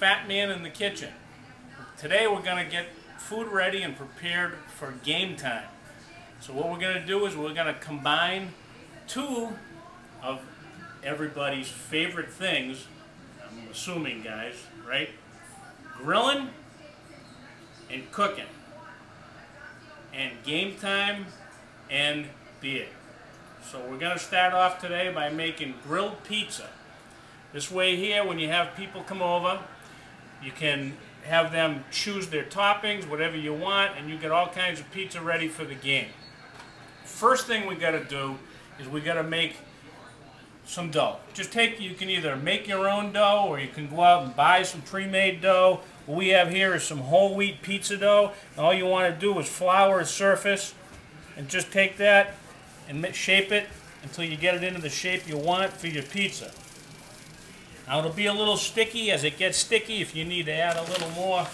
Fat Man in the Kitchen. Today we're going to get food ready and prepared for game time. So what we're going to do is we're going to combine two of everybody's favorite things, I'm assuming, guys, right? Grilling and cooking. And game time and beer. So we're going to start off today by making grilled pizza. This way here, when you have people come over, you can have them choose their toppings, whatever you want, and you get all kinds of pizza ready for the game. First thing we got to do is we got to make some dough. You can either make your own dough or you can go out and buy some pre-made dough. What we have here is some whole wheat pizza dough. And all you want to do is flour a surface and just take that and shape it until you get it into the shape you want for your pizza. Now it'll be a little sticky. As it gets sticky, if you need to add a little more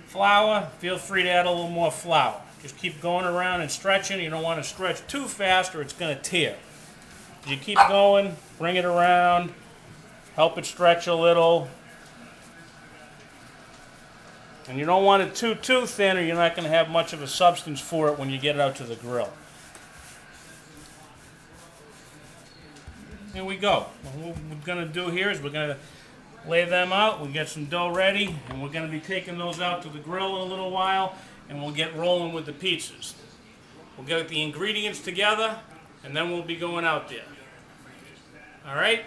flour, feel free to add a little more flour. Just keep going around and stretching. You don't want to stretch too fast or it's going to tear. You keep going, bring it around, help it stretch a little. And you don't want it too thin or you're not going to have much of a substance for it when you get it out to the grill. Here we go. What we're going to do here is we're going to lay them out. We'll get some dough ready, and we're going to be taking those out to the grill in a little while, and we'll get rolling with the pizzas. We'll get the ingredients together, and then we'll be going out there. Alright?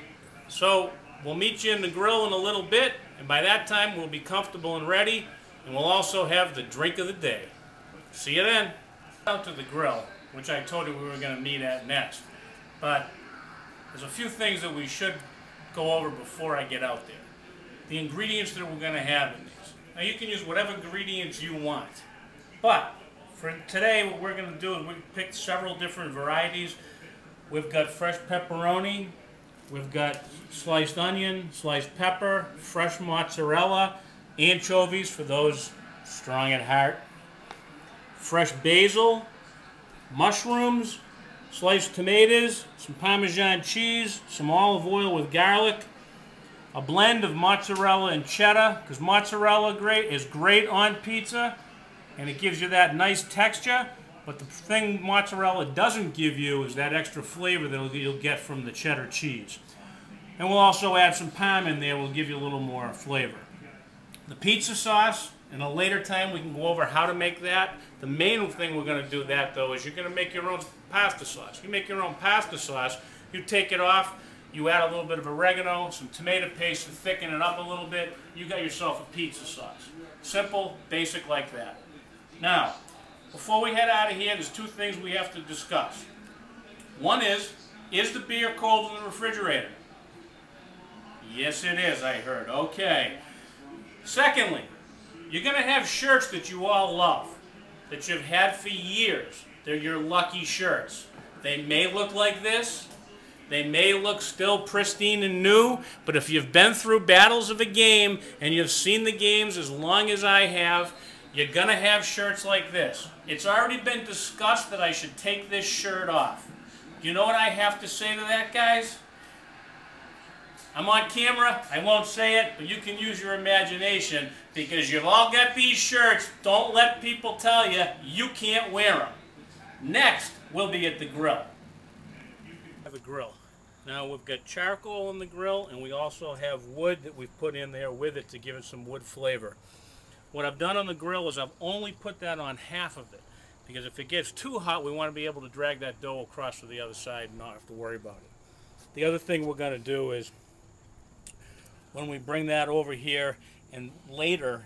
So, we'll meet you in the grill in a little bit, and by that time we'll be comfortable and ready, and we'll also have the drink of the day. See you then. Out to the grill, which I told you we were going to meet at next. But there's a few things that we should go over before I get out there. The ingredients that we're going to have in these. Now you can use whatever ingredients you want. But for today what we're going to do is we've picked several different varieties. We've got fresh pepperoni, we've got sliced onion, sliced pepper, fresh mozzarella, anchovies for those strong at heart, fresh basil, mushrooms, sliced tomatoes, some Parmesan cheese, some olive oil with garlic, a blend of mozzarella and cheddar, because mozzarella is great on pizza, and it gives you that nice texture, but the thing mozzarella doesn't give you is that extra flavor that you'll get from the cheddar cheese. And we'll also add some Parm in there, will give you a little more flavor. The pizza sauce, in a later time we can go over how to make that. The main thing we're going to do that though is you're going to make your own pasta sauce. You make your own pasta sauce, you take it off, you add a little bit of oregano, some tomato paste to thicken it up a little bit, you got yourself a pizza sauce. Simple, basic like that. Now, before we head out of here, there's two things we have to discuss. One is the beer cold in the refrigerator? Yes it is, I heard. Okay. Secondly, you're going to have shirts that you all love, that you've had for years. They're your lucky shirts. They may look like this. They may look still pristine and new, but if you've been through battles of a game and you've seen the games as long as I have, you're going to have shirts like this. It's already been discussed that I should take this shirt off. You know what I have to say to that, guys? I'm on camera, I won't say it, but you can use your imagination because you've all got these shirts. Don't let people tell you you can't wear them. Next, we'll be at the grill. I have a grill. Now we've got charcoal in the grill and we also have wood that we've put in there with it to give it some wood flavor. What I've done on the grill is I've only put that on half of it because if it gets too hot we want to be able to drag that dough across to the other side and not have to worry about it. The other thing we're going to do is when we bring that over here and later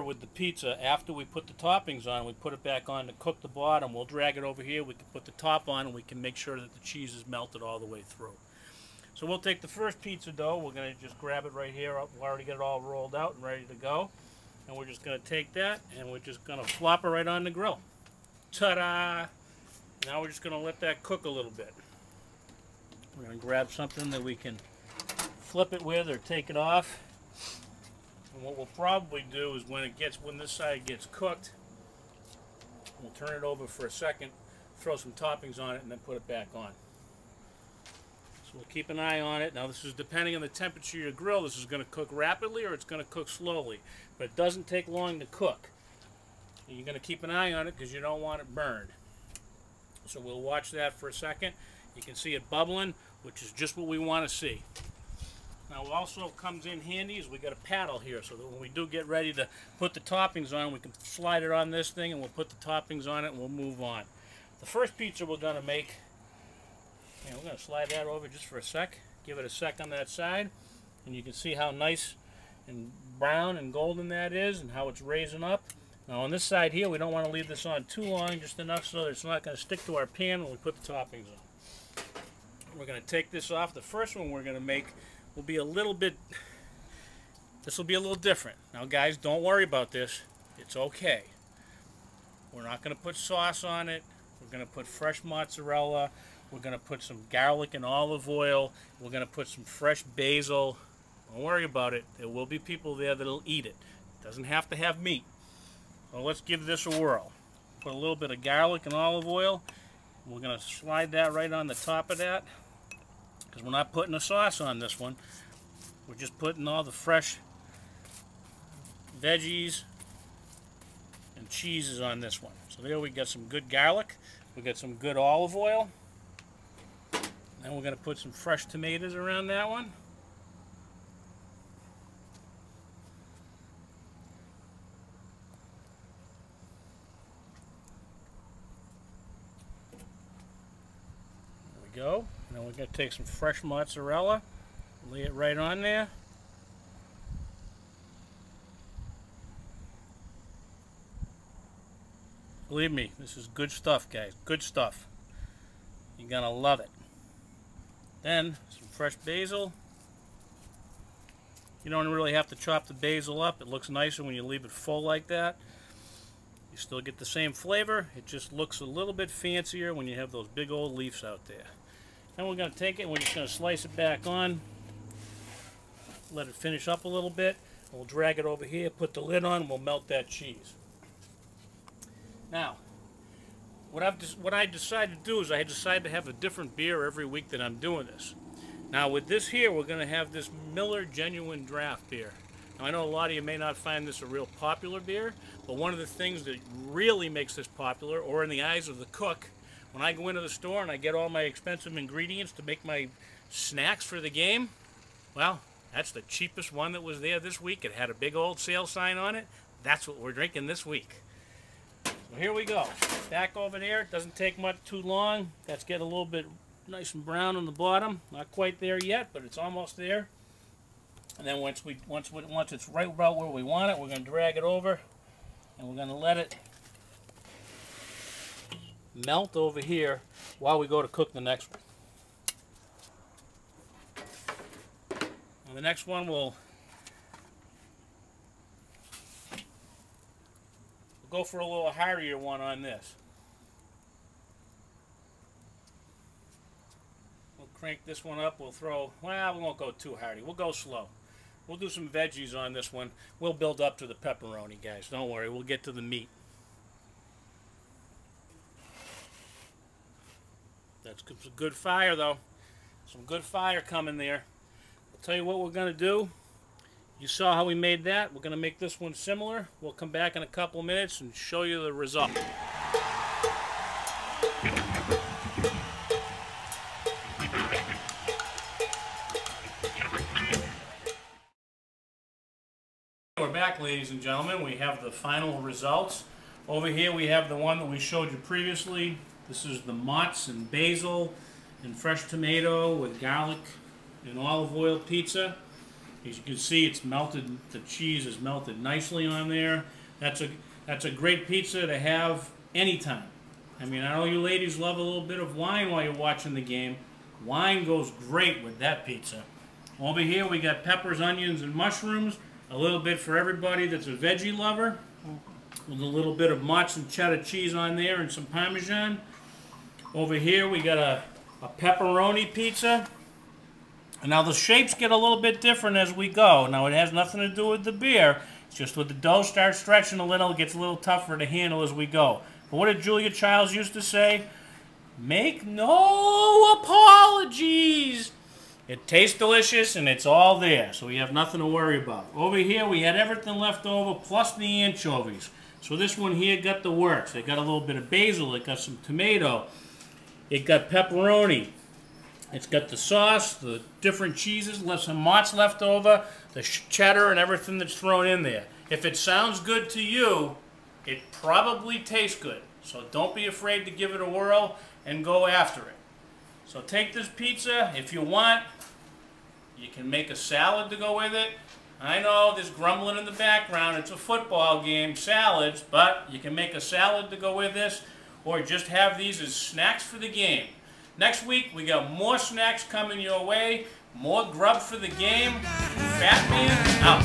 with the pizza, after we put the toppings on, we put it back on to cook the bottom, we'll drag it over here, we can put the top on and we can make sure that the cheese is melted all the way through. So we'll take the first pizza dough, we're going to just grab it right here, we'll already get it all rolled out and ready to go. And we're just going to take that and we're just going to flop it right on the grill. Ta-da! Now we're just going to let that cook a little bit. We're going to grab something that we can flip it with or take it off. And what we'll probably do is when this side gets cooked, we'll turn it over for a second, throw some toppings on it, and then put it back on. So we'll keep an eye on it. Now this is depending on the temperature of your grill. This is going to cook rapidly or it's going to cook slowly. But it doesn't take long to cook. You're going to keep an eye on it because you don't want it burned. So we'll watch that for a second. You can see it bubbling, which is just what we want to see. Now what also comes in handy is we got a paddle here, so that when we do get ready to put the toppings on, we can slide it on this thing and we'll put the toppings on it and we'll move on. The first pizza we're going to make, we're going to slide that over just for a sec. Give it a sec on that side, and you can see how nice and brown and golden that is and how it's raising up. Now on this side here, we don't want to leave this on too long, just enough so that it's not going to stick to our pan when we put the toppings on. We're going to take this off. The first one we're going to make will be a little bit, this will be a little different. Now guys, don't worry about this. It's okay. We're not going to put sauce on it. We're going to put fresh mozzarella. We're going to put some garlic and olive oil. We're going to put some fresh basil. Don't worry about it. There will be people there that'll eat it. It doesn't have to have meat. So let's give this a whirl. Put a little bit of garlic and olive oil. We're going to slide that right on the top of that, because we're not putting a sauce on this one. We're just putting all the fresh veggies and cheeses on this one. So there we got some good garlic. We got some good olive oil. Then we're going to put some fresh tomatoes around that one. There we go. Now we're going to take some fresh mozzarella, lay it right on there. Believe me, this is good stuff, guys. Good stuff. You're going to love it. Then, some fresh basil. You don't really have to chop the basil up. It looks nicer when you leave it full like that. You still get the same flavor. It just looks a little bit fancier when you have those big old leaves out there. Then we're going to take it and we're just going to slice it back on. Let it finish up a little bit. We'll drag it over here, put the lid on, and we'll melt that cheese. Now, what I decided to do is I decided to have a different beer every week that I'm doing this. Now with this here, we're going to have this Miller Genuine Draft beer. Now I know a lot of you may not find this a real popular beer, but one of the things that really makes this popular, or in the eyes of the cook, when I go into the store and I get all my expensive ingredients to make my snacks for the game, well, that's the cheapest one that was there this week. It had a big old sale sign on it. That's what we're drinking this week. So here we go. Back over there. It doesn't take much too long. That's getting a little bit nice and brown on the bottom. Not quite there yet, but it's almost there. And then once it's right about where we want it, we're going to drag it over, and we're going to let it melt over here while we go to cook the next one. And the next one we'll go for a little heartier one on this. We'll crank this one up. We'll throw, well, we won't go too hearty. We'll go slow. We'll do some veggies on this one. We'll build up to the pepperoni, guys. Don't worry. We'll get to the meat. That's some good fire, though. Some good fire coming there. I'll tell you what we're going to do. You saw how we made that. We're going to make this one similar. We'll come back in a couple of minutes and show you the result. We're back, ladies and gentlemen. We have the final results. Over here we have the one that we showed you previously. This is the mozz and basil and fresh tomato with garlic and olive oil pizza. As you can see, it's melted. The cheese is melted nicely on there. That's a great pizza to have anytime. I mean, I know you ladies love a little bit of wine while you're watching the game. Wine goes great with that pizza. Over here we got peppers, onions, and mushrooms. A little bit for everybody that's a veggie lover. With a little bit of mozz and cheddar cheese on there and some Parmesan. Over here we got a pepperoni pizza. And now the shapes get a little bit different as we go. Now it has nothing to do with the beer. It's just when the dough starts stretching a little, it gets a little tougher to handle as we go. But what did Julia Childs used to say? Make no apologies. It tastes delicious, and it's all there, so we have nothing to worry about. Over here, we had everything left over, plus the anchovies. So this one here got the works. It got a little bit of basil, it got some tomato, it got pepperoni, it's got the sauce, the different cheeses, left some mozz left over, the cheddar, and everything that's thrown in there. If it sounds good to you, it probably tastes good. So don't be afraid to give it a whirl and go after it. So take this pizza. If you want, you can make a salad to go with it. I know there's grumbling in the background. It's a football game, salads, but you can make a salad to go with this, or just have these as snacks for the game. Next week, we got more snacks coming your way, more grub for the game. Fat Man out.